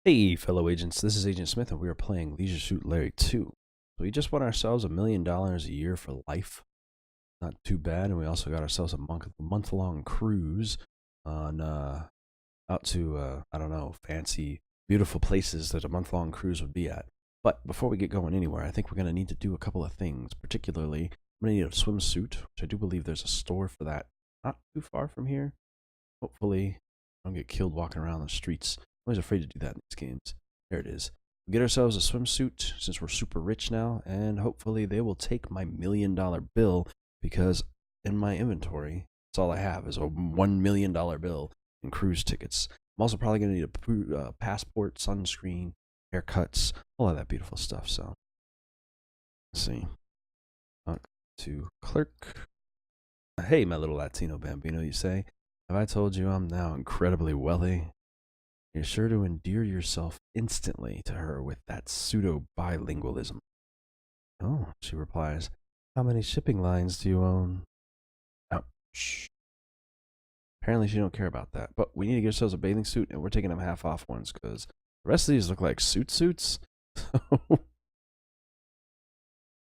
Hey, fellow agents, this is Agent Smith, and we are playing Leisure Suit Larry 2. So we just won ourselves $1 million a year for life. Not too bad, and we also got ourselves a month-long cruise on out to I don't know, fancy, beautiful places that a month-long cruise would be at. But before we get going anywhere, I think we're gonna need to do a couple of things. Particularly, I'm gonna need a swimsuit, which I do believe there's a store for that, not too far from here. Hopefully, I don't get killed walking around the streets. I'm always afraid to do that in these games. There it is. We get ourselves a swimsuit since we're super rich now, and hopefully they will take my $1 million bill because in my inventory, that's all I have is a $1 million bill and cruise tickets. I'm also probably going to need a passport, sunscreen, haircuts, all of that beautiful stuff. So, let's see. Talk to clerk. Hey, my little Latino bambino, you say. Have I told you I'm now incredibly wealthy? You're sure to endear yourself instantly to her with that pseudo-bilingualism. Oh, she replies, how many shipping lines do you own? Ouch. Apparently she don't care about that, but we need to get ourselves a bathing suit, and we're taking them half off ones, because the rest of these look like suits.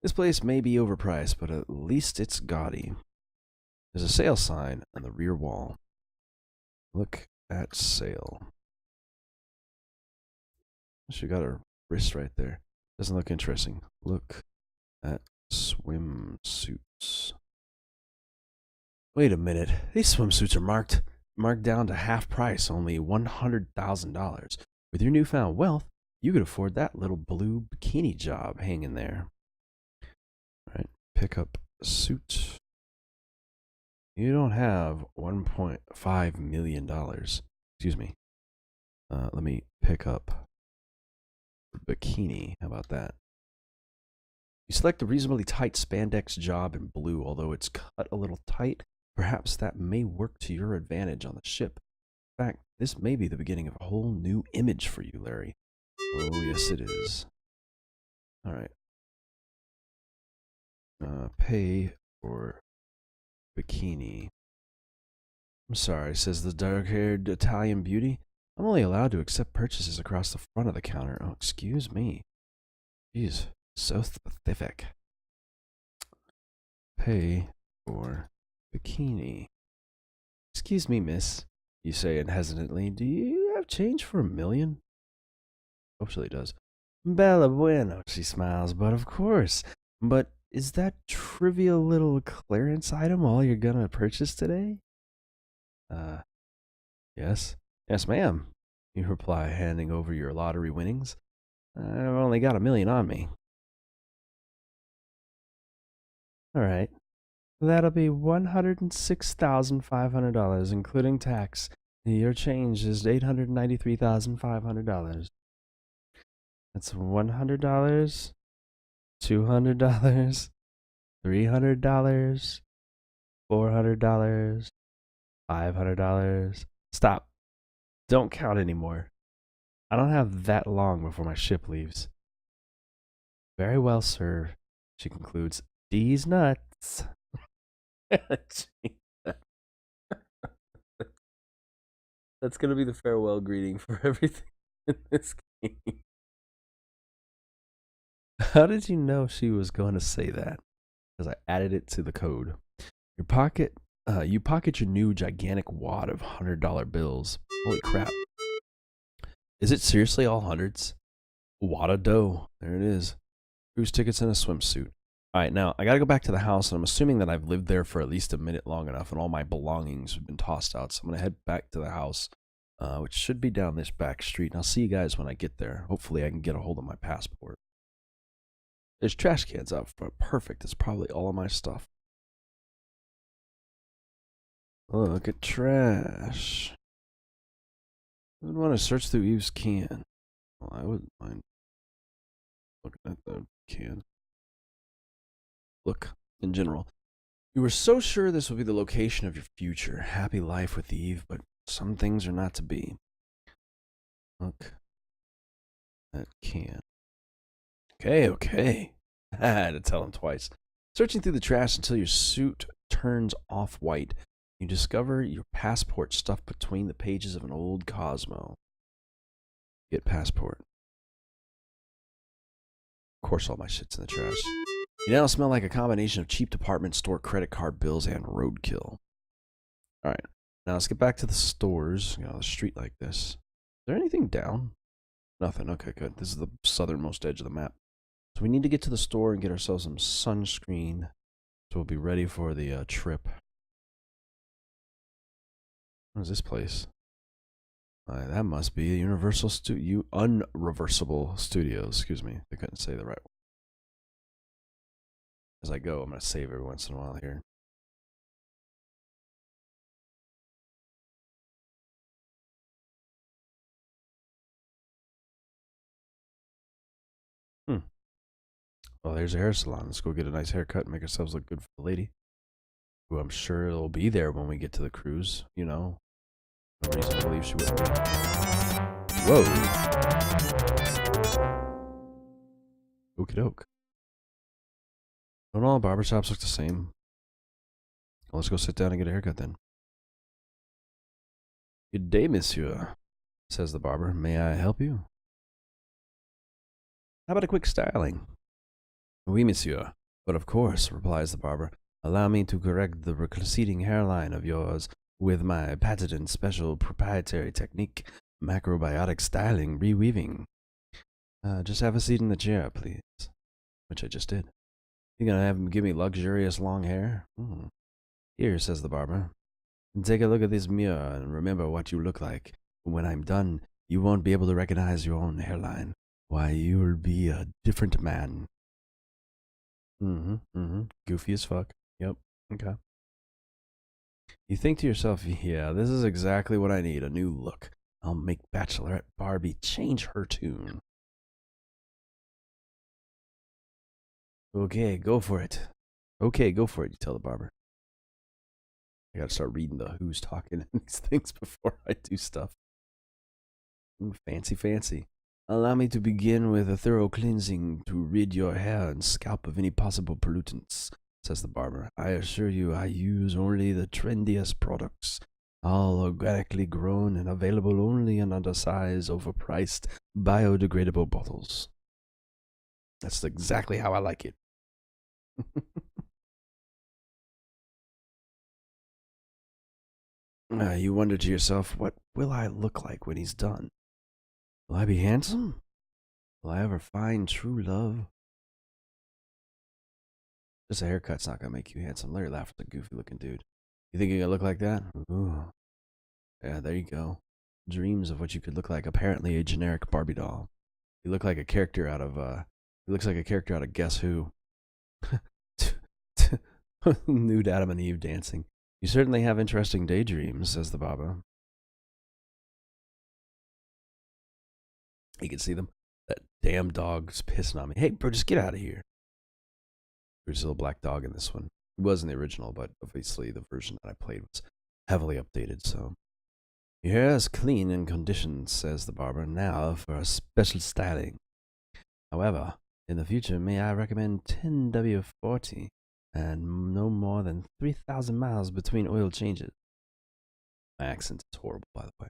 This place may be overpriced, but at least it's gaudy. There's a sale sign on the rear wall. Look at sale. She got her wrist right there. Doesn't look interesting. Look at swimsuits. Wait a minute. These swimsuits are marked down to half price, only $100,000. With your newfound wealth, you could afford that little blue bikini job hanging there. All right, pick up suit. You don't have $1.5 million. Excuse me. Let me pick up bikini. How about that? You select a reasonably tight spandex job in blue, although it's cut a little tight. Perhaps that may work to your advantage on the ship. In fact, this may be the beginning of a whole new image for you, Larry. Oh, yes, it is. All right. Pay for bikini. I'm sorry, says the dark-haired Italian beauty. I'm only allowed to accept purchases across the front of the counter. Oh, excuse me. Jeez, so specific. Pay for bikini. Excuse me, miss, you say hesitantly. Do you have change for $1 million? Hopefully it does. Bella bueno, she smiles, but of course. But is that trivial little clearance item all you're gonna purchase today? Yes. Yes, ma'am, you reply, handing over your lottery winnings. I've only got $1 million on me. All right. That'll be $106,500, including tax. Your change is $893,500. That's $100, $200, $300, $400, $500. Stop. Don't count anymore. I don't have that long before my ship leaves. Very well, sir, she concludes. These nuts. That's going to be the farewell greeting for everything in this game. How did you know she was going to say that? Because I added it to the code. You pocket your new gigantic wad of $100 bills. Holy crap. Is it seriously all hundreds? Wad of dough. There it is. Cruise tickets and a swimsuit. All right, now I got to go back to the house, and I'm assuming that I've lived there for at least a minute long enough, and all my belongings have been tossed out. So I'm going to head back to the house, which should be down this back street. And I'll see you guys when I get there. Hopefully I can get a hold of my passport. There's trash cans out front. Perfect. That's probably all of my stuff. Look at trash. I would want to search through Eve's can. Well, I wouldn't mind looking at the can. Look, in general, you were so sure this would be the location of your future, happy life with Eve, but some things are not to be. Look, that can. Okay. I had to tell him twice. Searching through the trash until your suit turns off-white, you discover your passport stuffed between the pages of an old Cosmo. Get passport. Of course, all my shit's in the trash. You now smell like a combination of cheap department store credit card bills and roadkill. All right. Now let's get back to the stores. You know, the street like this. Is there anything down? Nothing. Okay, good. This is the southernmost edge of the map. So we need to get to the store and get ourselves some sunscreen. So we'll be ready for the trip. What is this place? That must be a Universal Studio, Unreversible Studios. Excuse me, I couldn't say the right one. As I go, I'm gonna save every once in a while here. Well, there's a hair salon. Let's go get a nice haircut and make ourselves look good for the lady, who I'm sure it'll be there when we get to the cruise. You know, no reason to believe she wouldn't be. Whoa. Okie doke. Don't all barbershops look the same? Well, let's go sit down and get a haircut then. Good day, monsieur, says the barber. May I help you? How about a quick styling? Oui, monsieur. But of course, replies the barber. Allow me to correct the receding hairline of yours with my patented special proprietary technique, macrobiotic styling reweaving. Just have a seat in the chair, please. Which I just did. You gonna have him give me luxurious long hair? Here, says the barber. Take a look at this mirror and remember what you look like. When I'm done, you won't be able to recognize your own hairline. Why, you'll be a different man. Goofy as fuck. Yep. Okay. You think to yourself, yeah, this is exactly what I need, a new look. I'll make Bachelorette Barbie change her tune. Okay, go for it. Okay, go for it, you tell the barber. I gotta start reading the who's talking and these things before I do stuff. Fancy, fancy. Allow me to begin with a thorough cleansing to rid your hair and scalp of any possible pollutants, says the barber. I assure you I use only the trendiest products, all organically grown and available only in undersized, overpriced, biodegradable bottles. That's exactly how I like it. You wonder to yourself, what will I look like when he's done? Will I be handsome? Will I ever find true love? Just a haircut's not gonna make you handsome. Larry Laffer's a goofy looking dude. You think you're gonna look like that? Ooh. Yeah, there you go. Dreams of what you could look like. Apparently a generic Barbie doll. You look like a character out of he looks like a character out of Guess Who. Nude Adam and Eve dancing. You certainly have interesting daydreams, says the Baba. You can see them. That damn dog's pissing on me. Hey, bro, just get out of here. There's a little black dog in this one. It wasn't the original, but obviously the version that I played was heavily updated, so. Your hair is clean and conditioned, says the barber. Now for a special styling. However, in the future, may I recommend 10W40 and no more than 3,000 miles between oil changes. My accent is horrible, by the way,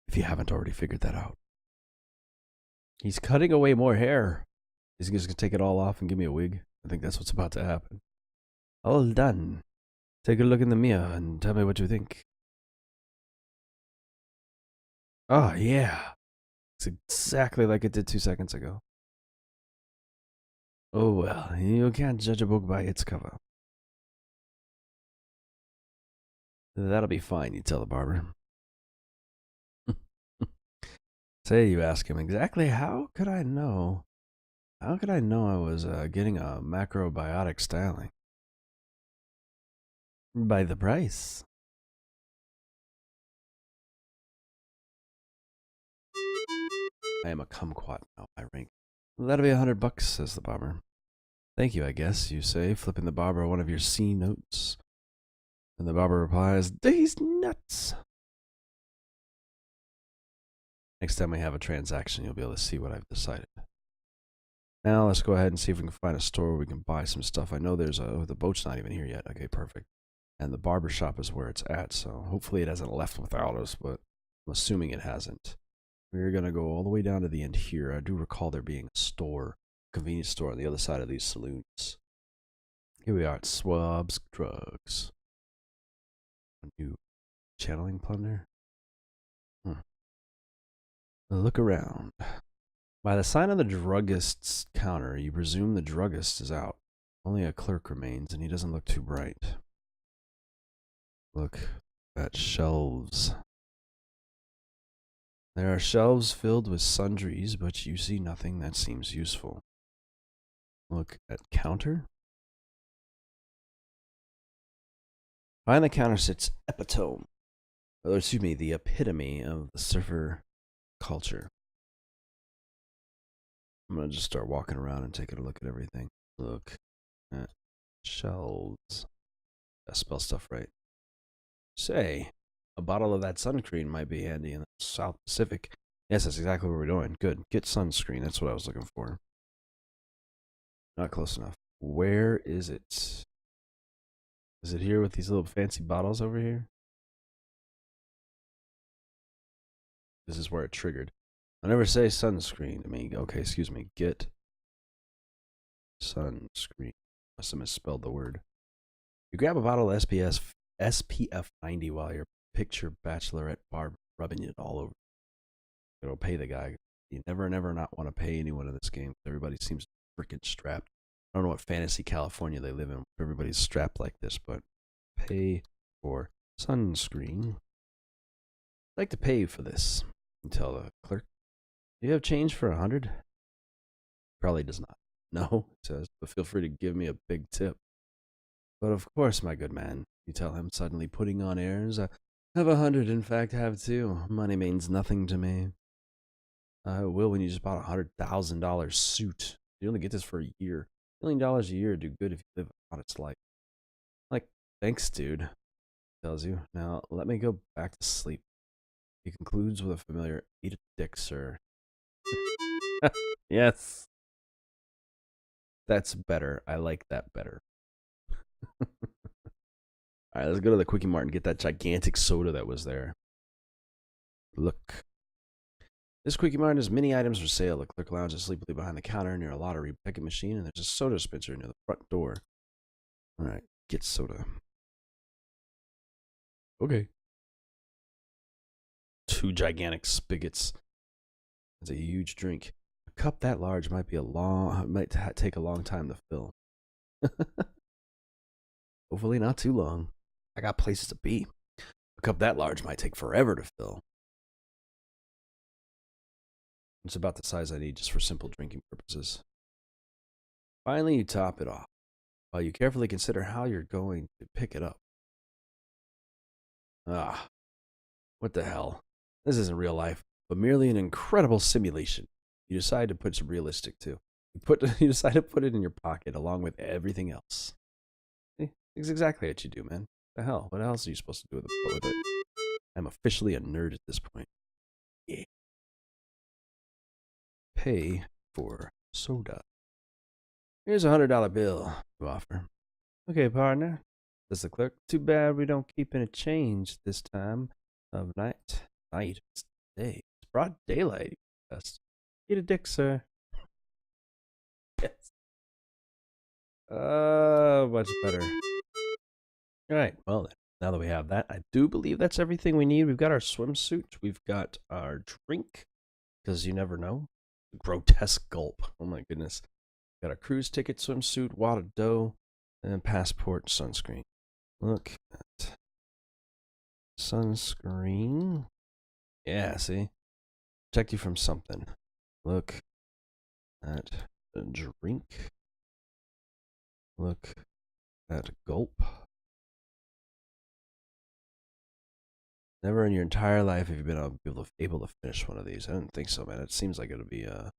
if you haven't already figured that out. He's cutting away more hair. He's just going to take it all off and give me a wig. I think that's what's about to happen. All done. Take a look in the mirror and tell me what you think. Oh, yeah. It's exactly like it did 2 seconds ago. Oh, well, you can't judge a book by its cover. That'll be fine, you tell the barber. Say, you ask him, exactly how could I know? How could I know I was getting a macrobiotic styling? By the price. I am a kumquat now, I rank. That'll be $100, says the barber. Thank you, I guess, you say, flipping the barber one of your C notes. And the barber replies, these nuts. Next time we have a transaction, you'll be able to see what I've decided. Now let's go ahead and see if we can find a store where we can buy some stuff. I know there's the boat's not even here yet. Okay, perfect. And the barber shop is where it's at, so hopefully it hasn't left without us, but I'm assuming it hasn't. We're going to go all the way down to the end here. I do recall there being a store, convenience store on the other side of these saloons. Here we are at Swab's Drugs. A new channeling plunder. Look around. By the sign on the druggist's counter, you presume the druggist is out. Only a clerk remains, and he doesn't look too bright. Look at shelves. There are shelves filled with sundries, but you see nothing that seems useful. Look at counter. Behind the counter sits epitome, or excuse me, the epitome of the surfer culture. I'm gonna just start walking around and taking a look at everything. Look at shelves. I spell stuff right. Say, a bottle of that sunscreen might be handy in the South Pacific. Yes, that's exactly what we're doing. Good. Get sunscreen. That's what I was looking for. Not close enough. Where is it? Is it here with these little fancy bottles over here? This is where it triggered. I never say sunscreen to me. Okay, excuse me. Get sunscreen. Must have misspelled the word. You grab a bottle of SPF 90 while your picture bachelorette barb rubbing it all over. It'll pay the guy. You never not want to pay anyone in this game. Everybody seems freaking strapped. I don't know what fantasy California they live in. Everybody's strapped like this, but pay for sunscreen. I'd like to pay for this. You tell the clerk. Do you have change for 100? Probably does not. No, he says, but feel free to give me a big tip. But of course, my good man, you tell him, suddenly putting on airs. I have 100, in fact, have 2. Money means nothing to me. I will when you just bought a $100,000 suit. You only get this for a year. $1 million a year do good if you live an honest life. Like, thanks, dude, tells you. Now, let me go back to sleep. He concludes with a familiar, eat a dick, sir. Yes. That's better. I like that better. All right, let's go to the Quickie Mart and get that gigantic soda that was there. Look. This Quickie Mart has many items for sale. The clerk lounges sleepily behind the counter near a lottery ticket machine, and there's a soda dispenser near the front door. All right, get soda. Okay. 2 gigantic spigots. That's a huge drink. A cup that large might take a long time to fill. Hopefully not too long. I got places to be. A cup that large might take forever to fill. It's about the size I need just for simple drinking purposes. Finally, you top it off, while you carefully consider how you're going to pick it up. Ah, what the hell? This isn't real life, but merely an incredible simulation. You decide to put some realistic too. You decide to put it in your pocket along with everything else. It's exactly what you do, man. The hell? What else are you supposed to do with it? I'm officially a nerd at this point. Yeah. Pay for soda. Here's a $100 bill you offer. Okay, partner, says the clerk. Too bad we don't keep any change this time of night. Night? It's day. It's broad daylight. Yes. Eat a dick, sir. Yes. Much better. All right. Well, now that we have that, I do believe that's everything we need. We've got our swimsuit. We've got our drink, because you never know. Grotesque gulp. Oh my goodness. Got a cruise ticket, swimsuit, wad of dough, and then passport, sunscreen. Look at sunscreen. Yeah, see? Protect you from something. Look at a drink. Look at gulp. Never in your entire life have you been able to finish one of these. I don't think so, man. It seems like it would be a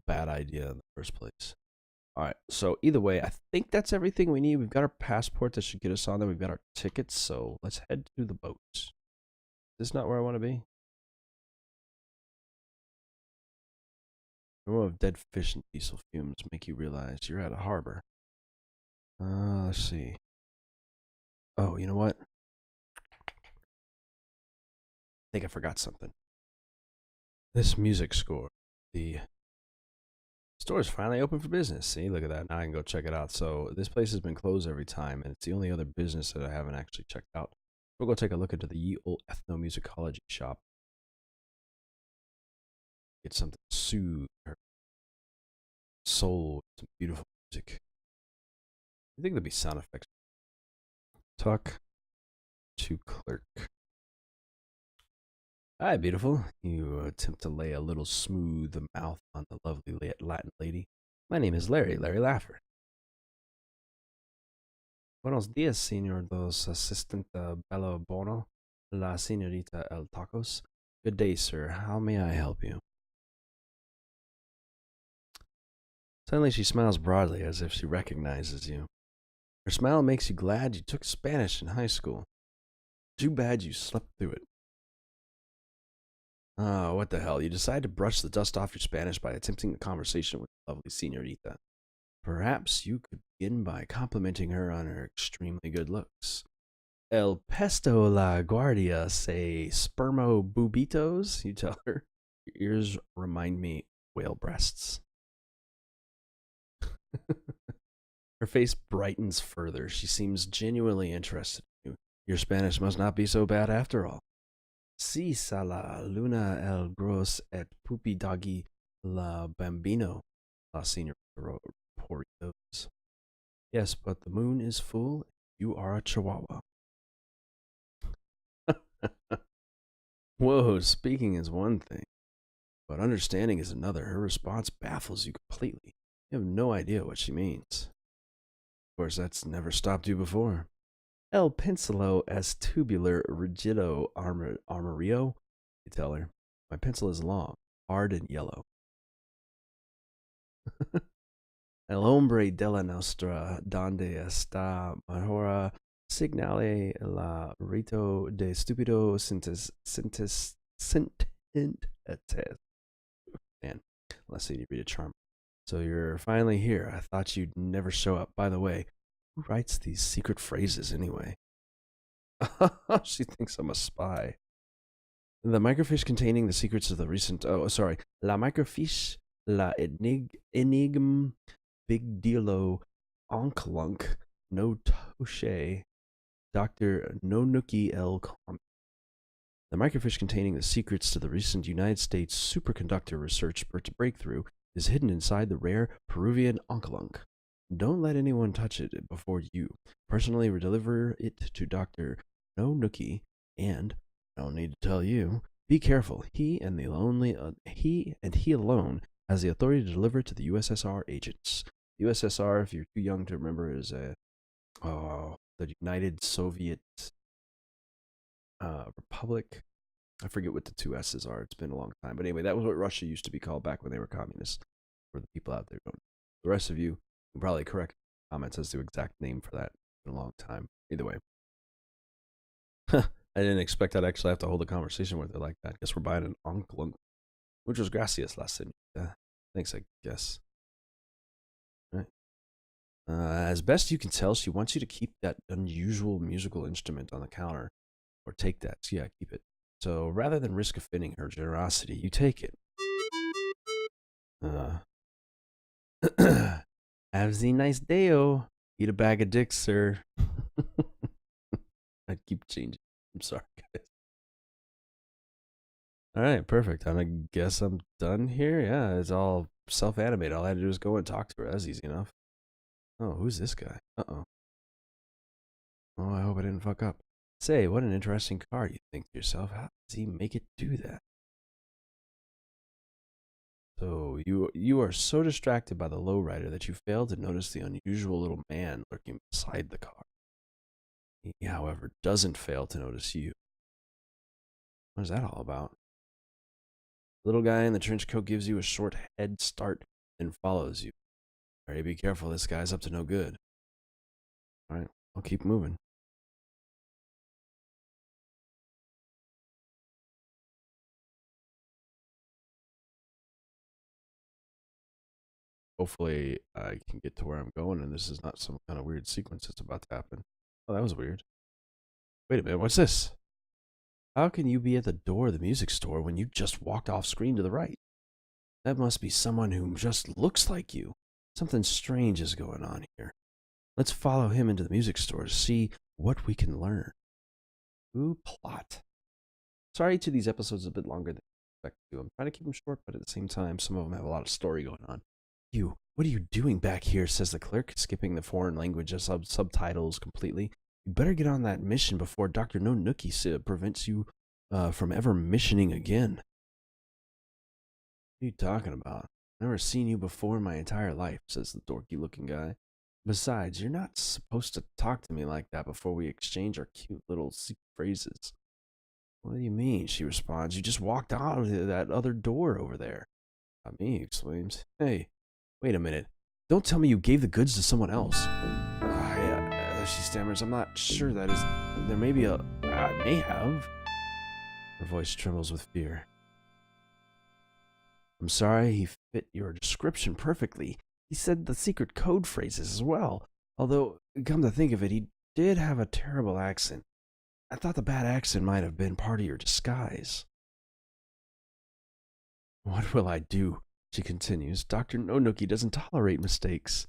bad idea in the first place. All right, so either way, I think that's everything we need. We've got our passport that should get us on there. We've got our tickets, so let's head to the boat. Is this not where I want to be? The aroma of dead fish and diesel fumes make you realize you're at a harbor. Let's see. Oh, you know what? I think I forgot something. This music score. The store is finally open for business. See, look at that. Now I can go check it out. So this place has been closed every time, and it's the only other business that I haven't actually checked out. We'll go take a look into the Ye Old Ethnomusicology shop. Get something to soothe her soul with some beautiful music. I think there'll be sound effects. Talk to clerk. Hi, beautiful. You attempt to lay a little smooth mouth on the lovely Latin lady. My name is Larry Laffer. Buenos dias, señor dos assistente bello bono, la señorita El Tacos. Good day, sir. How may I help you? Suddenly she smiles broadly as if she recognizes you. Her smile makes you glad you took Spanish in high school. Too bad you slept through it. Oh, what the hell. You decide to brush the dust off your Spanish by attempting a conversation with the lovely señorita. Perhaps you could begin by complimenting her on her extremely good looks. El pesto la guardia se spermo bubitos, you tell her. Your ears remind me whale breasts. Her face brightens further. She seems genuinely interested in you. Your Spanish must not be so bad after all. Si sala luna el gros et pupi doggy la bambino, la señor reports. Yes, but the moon is full. You are a chihuahua. Whoa, speaking is one thing, but understanding is another. Her response baffles you completely. You have no idea what she means. Of course, that's never stopped you before. El pencilo es tubular rigido armario, you tell her. My pencil is long, hard, and yellow. El hombre de la nostra donde está mejora signale la rito de stupido sintes. Man, let's see you read a charm. So you're finally here. I thought you'd never show up. By the way, who writes these secret phrases anyway? She thinks I'm a spy. The microfiche containing the secrets of the recent. Oh, sorry. La microfiche, la enigme, big dealo, onklunk, no touche, Dr. Nonuki L. Kwame. The microfiche containing the secrets to the recent United States superconductor research breakthrough is hidden inside the rare Peruvian onklunk. Don't let anyone touch it before you. Personally deliver it to Dr. Nonuki, and I don't need to tell you, be careful. He and he alone has the authority to deliver it to the USSR agents. The USSR, if you're too young to remember, is the United Soviet Republic. I forget what the two S's are. It's been a long time. But anyway, that was what Russia used to be called back when they were communists. For the people out there don't know. The rest of you can probably correct comments as to the exact name for that in a long time. Either way. I didn't expect I'd actually have to hold a conversation with her like that. Guess we're buying an onklunk. Which was gracias, la señorita. Thanks, I guess. All right. As best you can tell, she wants you to keep that unusual musical instrument on the counter. Or take that. So yeah, keep it. So rather than risk offending her generosity, you take it. Have a nice day-o. Eat a bag of dicks, sir. I keep changing. I'm sorry, guys. All right, perfect. I guess I'm done here. Yeah, it's all self-animated. All I had to do was go and talk to her. That's easy enough. Oh, who's this guy? Uh-oh. Oh, I hope I didn't fuck up. Say, what an interesting car. You think to yourself, how does he make it do that? So you are so distracted by the lowrider that you fail to notice the unusual little man lurking beside the car. He, however, doesn't fail to notice you. What is that all about? Little guy in the trench coat gives you a short head start and follows you. All right, be careful. This guy's up to no good. All right, I'll keep moving. Hopefully, I can get to where I'm going, and this is not some kind of weird sequence that's about to happen. Oh, that was weird. Wait a minute, what's this? How can you be at the door of the music store when you just walked off screen to the right? That must be someone who just looks like you. Something strange is going on here. Let's follow him into the music store to see what we can learn. Ooh, plot. Sorry to these episodes a bit longer than I expect to. I'm trying to keep them short, but at the same time, some of them have a lot of story going on. What are you doing back here? Says the clerk, skipping the foreign language subtitles completely. You better get on that mission before Dr. No Nookie prevents you from ever missioning again. What are you talking about? Never seen you before in my entire life, says the dorky-looking guy. Besides, you're not supposed to talk to me like that before we exchange our cute little secret phrases. What do you mean? She responds. You just walked out of that other door over there. Not me, he exclaims. Hey, wait a minute. Don't tell me you gave the goods to someone else. She stammers. I'm not sure that is. There may be a. I may have. Her voice trembles with fear. I'm sorry, he fit your description perfectly. He said the secret code phrases as well. Although, come to think of it, he did have a terrible accent. I thought the bad accent might have been part of your disguise. What will I do? She continues. Dr. No Nookie doesn't tolerate mistakes.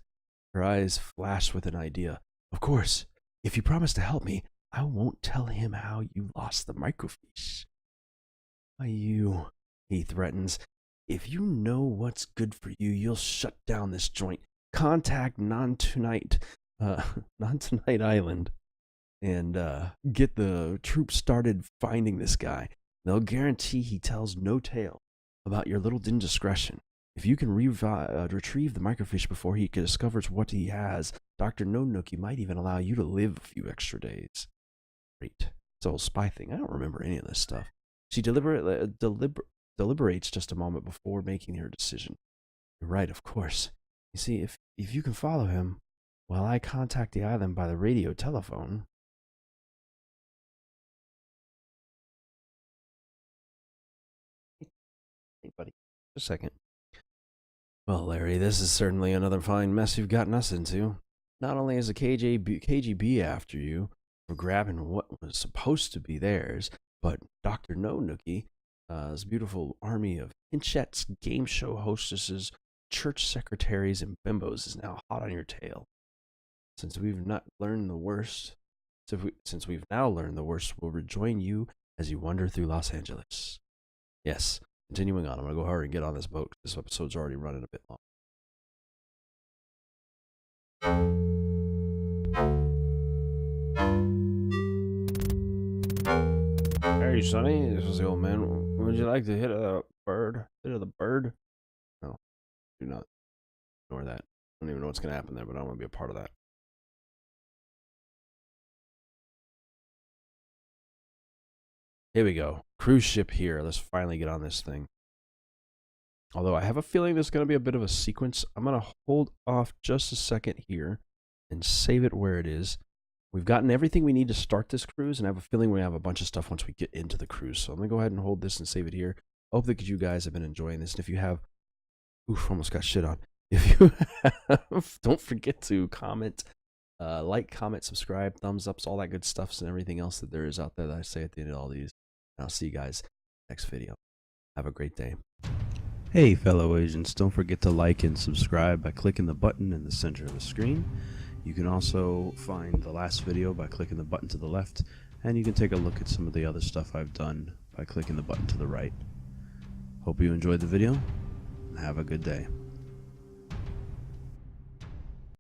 Her eyes flash with an idea. Of course, if you promise to help me, I won't tell him how you lost the microfiche. Why, he threatens. If you know what's good for you, you'll shut down this joint. Contact Non-Tonight Island and get the troops started finding this guy. They'll guarantee he tells no tale about your little indiscretion. If you can retrieve the microfiche before he discovers what he has, Dr. No Nookie might even allow you to live a few extra days. Great. It's a whole spy thing. I don't remember any of this stuff. She deliberates just a moment before making her decision. You're right, of course. You see, if you can follow him, while I contact the island by the radio telephone. Hey, buddy. Just a second. Well, Larry, this is certainly another fine mess you've gotten us into. Not only is the KGB after you for grabbing what was supposed to be theirs, but Dr. No Nookie, this beautiful army of hinchettes, game show hostesses, church secretaries, and bimbos is now hot on your tail. Since we've now learned the worst, we'll rejoin you as you wander through Los Angeles. Yes, continuing on. I'm going to go hard and get on this boat. This episode's already running a bit long. Hey, Sonny, this is the old man. Would you like to hit a bird? Hit of the bird? No, do not. Ignore that. I don't even know what's going to happen there, but I don't want to be a part of that. Here we go. Cruise ship here. Let's finally get on this thing. Although I have a feeling there's going to be a bit of a sequence. I'm going to hold off just a second here and save it where it is. We've gotten everything we need to start this cruise, and I have a feeling we have a bunch of stuff once we get into the cruise. So I'm going to go ahead and hold this and save it here. I hope that you guys have been enjoying this. And if you have, almost got shit on. If you have, don't forget to comment, like, comment, subscribe, thumbs ups, all that good stuff, and everything else that there is out there that I say at the end of all these. And I'll see you guys next video. Have a great day. Hey, fellow agents, don't forget to like and subscribe by clicking the button in the center of the screen. You can also find the last video by clicking the button to the left, and you can take a look at some of the other stuff I've done by clicking the button to the right. Hope you enjoyed the video, and have a good day.